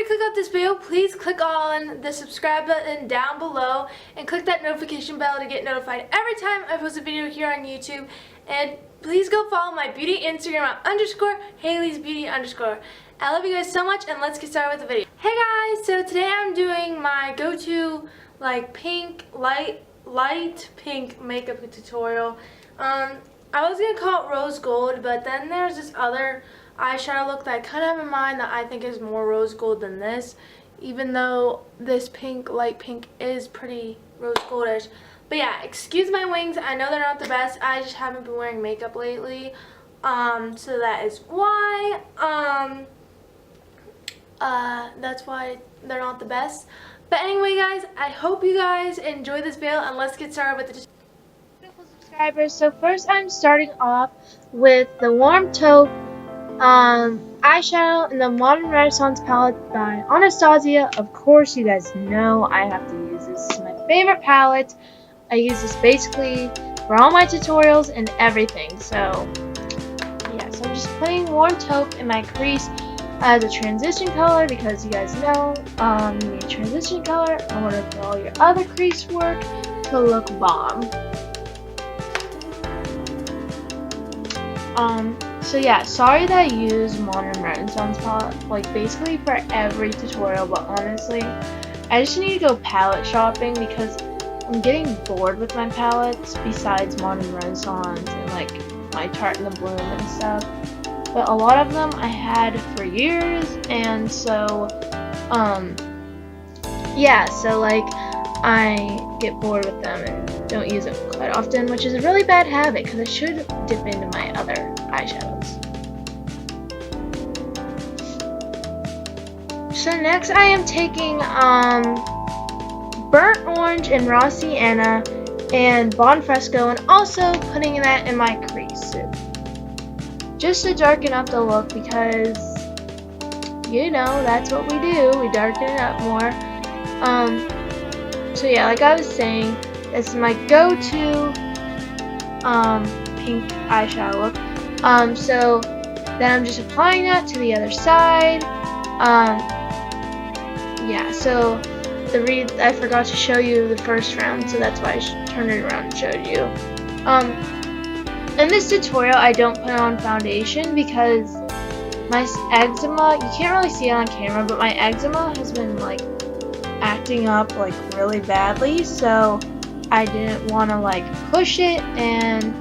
click out this video, please click on the subscribe button down below and click that notification bell to get notified every time I post a video here on YouTube. And please go follow my beauty Instagram at _Hailey'sBeauty_. I love you guys so much, and let's get started with the video. Hey guys, so today I'm doing my go-to like pink, light pink makeup tutorial. I was going to call it rose gold, but then there's this other eyeshadow look that I kind of have in mind that I think is more rose gold than this, even though this pink, light pink, is pretty rose goldish. But yeah, excuse my wings, I know they're not the best, I just haven't been wearing makeup lately, so that is why, that's why they're not the best. But anyway guys, I hope you guys enjoy this video, and let's get started with the beautiful subscribers. So first I'm starting off with the Warm Taupe eyeshadow in the Modern Renaissance palette by Anastasia. Of course, you guys know I have to use this. This is my favorite palette. I use this basically for all my tutorials and everything. So yeah, so I'm just putting Warm Taupe in my crease as a transition color because you guys know you need a transition color in order for all your other crease work to look bomb. So yeah, sorry that I use Modern Renaissance palette like basically for every tutorial, but honestly, I just need to go palette shopping because I'm getting bored with my palettes besides Modern Renaissance and like my Tarte in the Bloom and stuff. But a lot of them I had for years, and so yeah, so like I get bored with them and don't use them quite often, which is a really bad habit because I should dip into my other eyeshadows. So next I am taking Burnt Orange and Raw Sienna and Bon Fresco, and also putting that in my crease just to darken up the look because you know that's what we do, we darken it up more. So yeah, like I was saying, this is my go-to pink eyeshadow look. So then I'm just applying that to the other side. Yeah, so I forgot to show you the first round, so that's why I turned it around and showed you. In this tutorial, I don't put on foundation because my eczema, you can't really see it on camera, but my eczema has been like acting up like really badly, so I didn't want to like push it and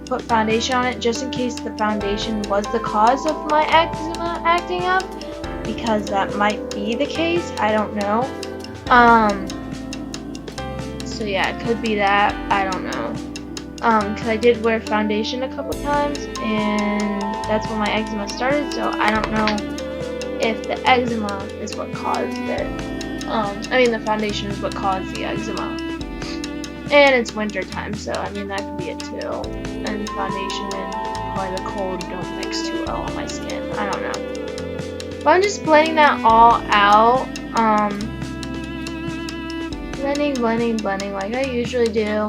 put foundation on it just in case the foundation was the cause of my eczema acting up, because that might be the case, I don't know. So yeah, it could be that, I don't know. Because I did wear foundation a couple times, and that's when my eczema started, so I don't know if the eczema is what caused it. I mean the foundation is what caused the eczema. And it's winter time, so I mean that could be it too. And foundation and probably the cold don't mix too well on my skin. I don't know. But I'm just blending that all out. Blending like I usually do.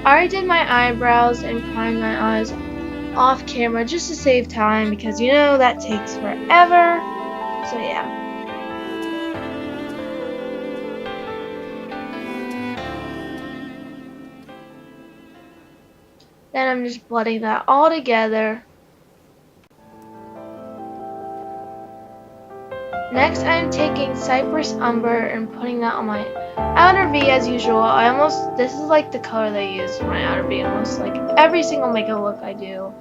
I already did my eyebrows and primed my eyes off camera just to save time because you know that takes forever. So yeah. Then I'm just blending that all together. Next I'm taking Cypress Umber and putting that on my outer V as usual. This is like the color they use for my outer V almost like every single makeup look I do.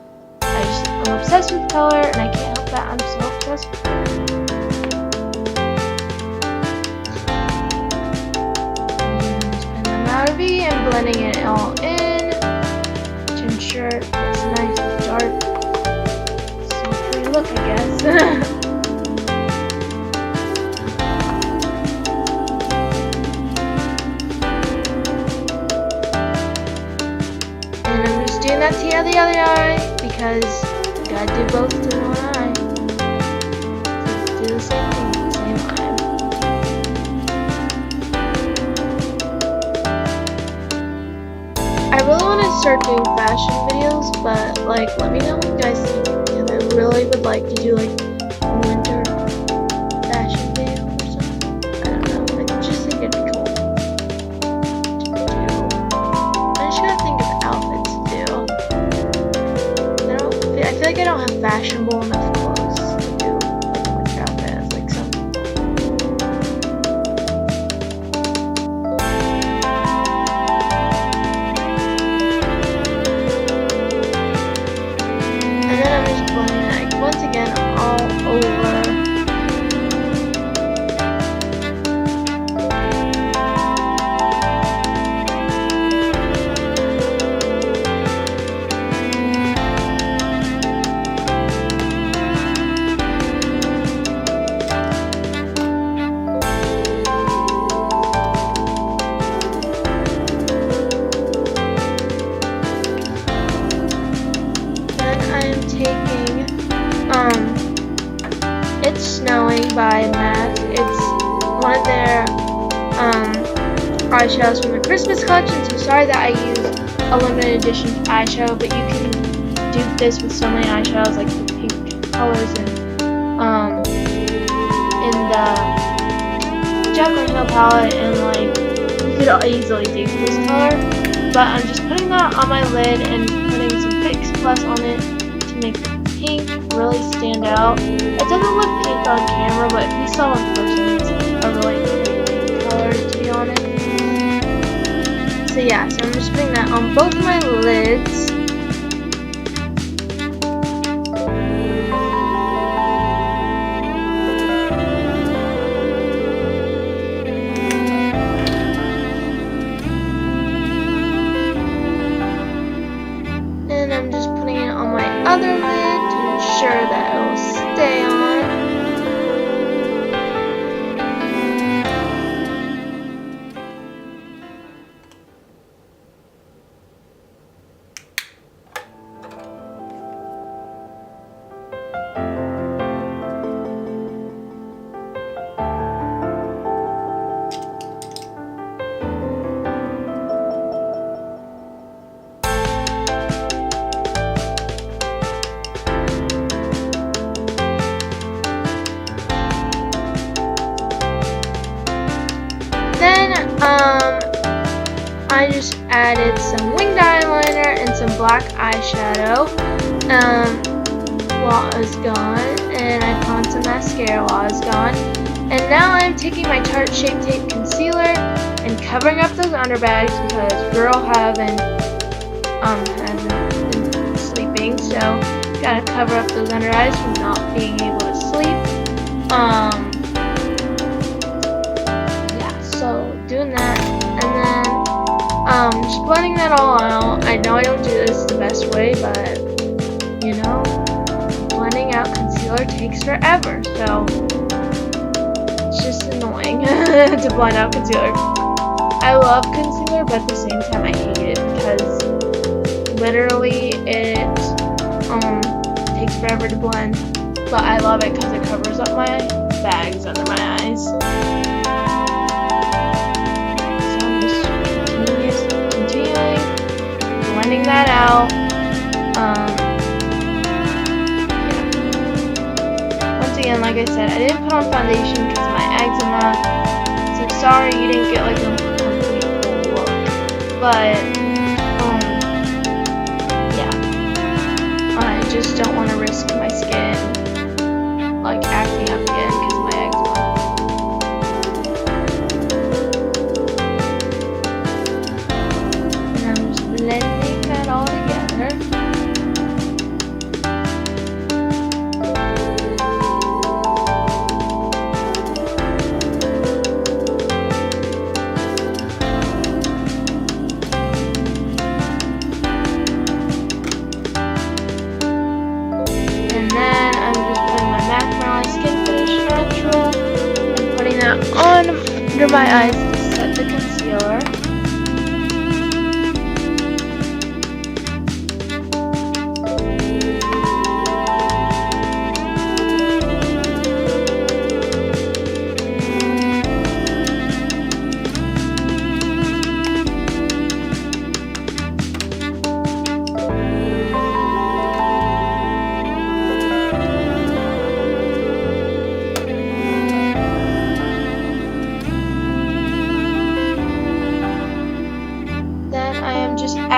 I'm obsessed with color, and I can't help that. I'm so obsessed with it. And I'm outer V and blending it all in to ensure it's nice and dark. So pretty look, I guess. Doing that to the other eye because you gotta do both to one eye. So do the same thing to the same eye. I really want to start doing fashion videos, but like, let me know what you guys think, because I really would like to do like a winter fashion video or something. I don't know. I just think it'd be cool to do. I just gotta think of outfits to do. I feel like I don't have fashionable enough clothes to do like a winter outfit as like some people. And then I'm just blending it like once again all over. It's Snowing by MAC. It's one of their eyeshadows from the Christmas collection. So sorry that I used a limited edition eyeshadow, but you can do this with so many eyeshadows, like the pink colors and in the Jaclyn Hill palette, and like you could easily do this color. But I'm just putting that on my lid and putting some Fix Plus on it to make the pink really stand out. It doesn't look pink on camera, but if you saw in person, it's a really pretty pink color, to be honest. So yeah, so I'm just putting that on both my lids. And I'm just putting it on my other lid to ensure that it will stay on. Then I just added some winged eyeliner and some black eyeshadow while I was gone, and I put on some mascara while I was gone. And now I'm taking my Tarte Shape Tape concealer and covering up those underbags because girl hasn't been sleeping, so gotta cover up those under eyes from not being able to sleep. So doing that, and then just blending that all out. I know I don't do this the best way, but you know, blending out concealer takes forever, so it's just annoying to blend out concealer. I love concealer, but at the same time I hate it because literally it takes forever to blend, but I love it because it covers up my bags under my eyes. Blending that out. Yeah. Once again, like I said, I didn't put on foundation because of my eczema. So sorry you didn't get like a complete full look. But yeah. I just don't want to risk my skin like acting up again because of my eczema. And I'm just blending that all together. And then I'm just putting my MAC Marley Skin Finish Natural and putting that on under my eyes to set the concealer.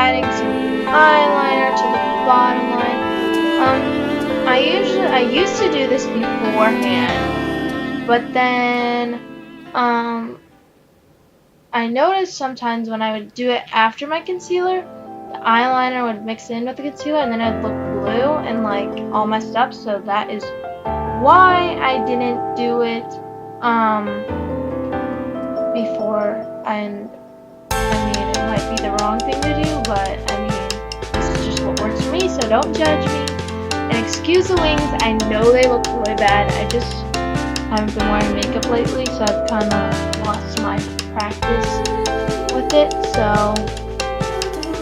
adding some eyeliner to the bottom line. I used to do this beforehand, but then I noticed sometimes when I would do it after my concealer, the eyeliner would mix in with the concealer and then it would look blue and like all messed up. So that is why I didn't do it before. And I mean, it might be the wrong thing to do, but I mean, this is just what works for me, so don't judge me. And excuse the wings, I know they look really bad. I just haven't been wearing makeup lately, so I've kind of lost my practice with it. So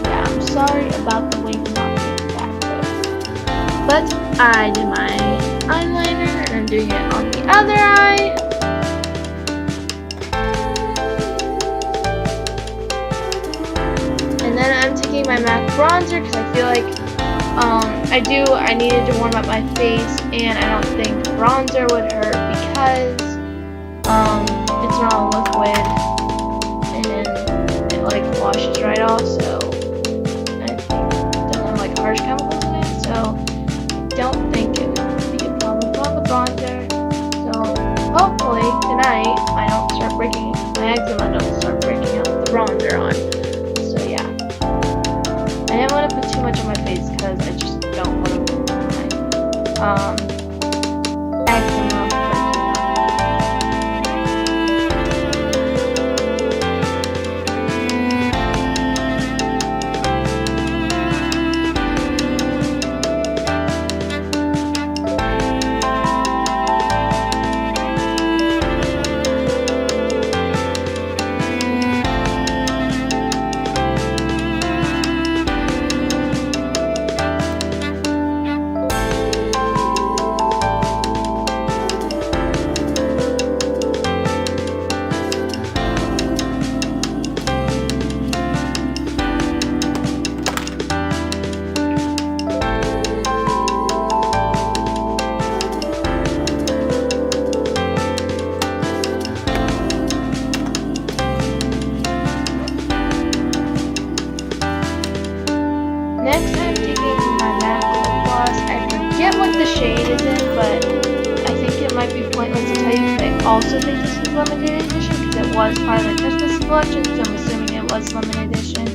yeah, I'm sorry about the wings not being that good. But I did my eyeliner and I'm doing it on the other eye. And then I'm taking my MAC bronzer because I feel like I needed to warm up my face, and I don't think bronzer would hurt because it's not a liquid and it like washes right off, so I think it doesn't have like harsh chemicals in it, so I don't think it would be a problem with the bronzer. So hopefully tonight I don't start breaking my eczema, don't start breaking out the bronzer on. So yeah, I didn't want to put too much on my face because I just don't want to put my eczema. Next, I'm taking my MAC lip gloss. I forget what the shade is in, but I think it might be pointless to tell you because I also think this is limited edition because it was part of the Christmas collection, so I'm assuming it was limited edition.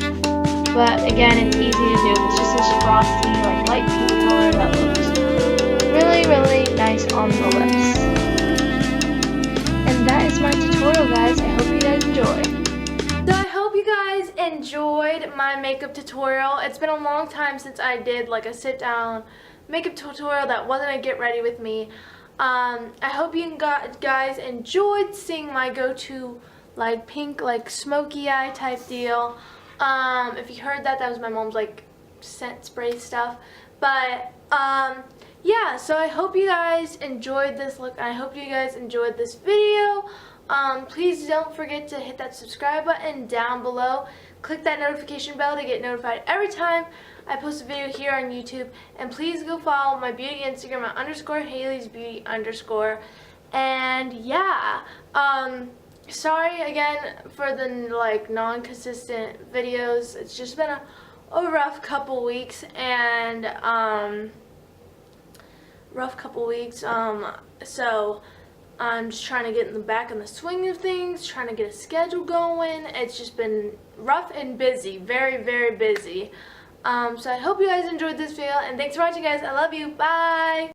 But again, it's easy to do. It's just this frosty, like light pink color that looks really, really nice on the lips. And that is my tutorial, guys. I hope you guys enjoy. So I hope you guys enjoyed my makeup tutorial. It's been a long time since I did like a sit down makeup tutorial that wasn't a get ready with me. I hope you guys enjoyed seeing my go-to like pink like smoky eye type deal. If you heard that, that was my mom's like scent spray stuff. But yeah, so I hope you guys enjoyed this look. I hope you guys enjoyed this video. Please don't forget to hit that subscribe button down below. Click that notification bell to get notified every time I post a video here on YouTube. And please go follow my beauty Instagram at _Hailey'sBeauty_. And yeah, sorry again for the like non-consistent videos. It's just been a rough couple weeks, and so I'm just trying to get in the back in the swing of things, trying to get a schedule going. It's just been rough and busy, very, very busy. So I hope you guys enjoyed this video, and thanks for watching, guys. I love you. Bye.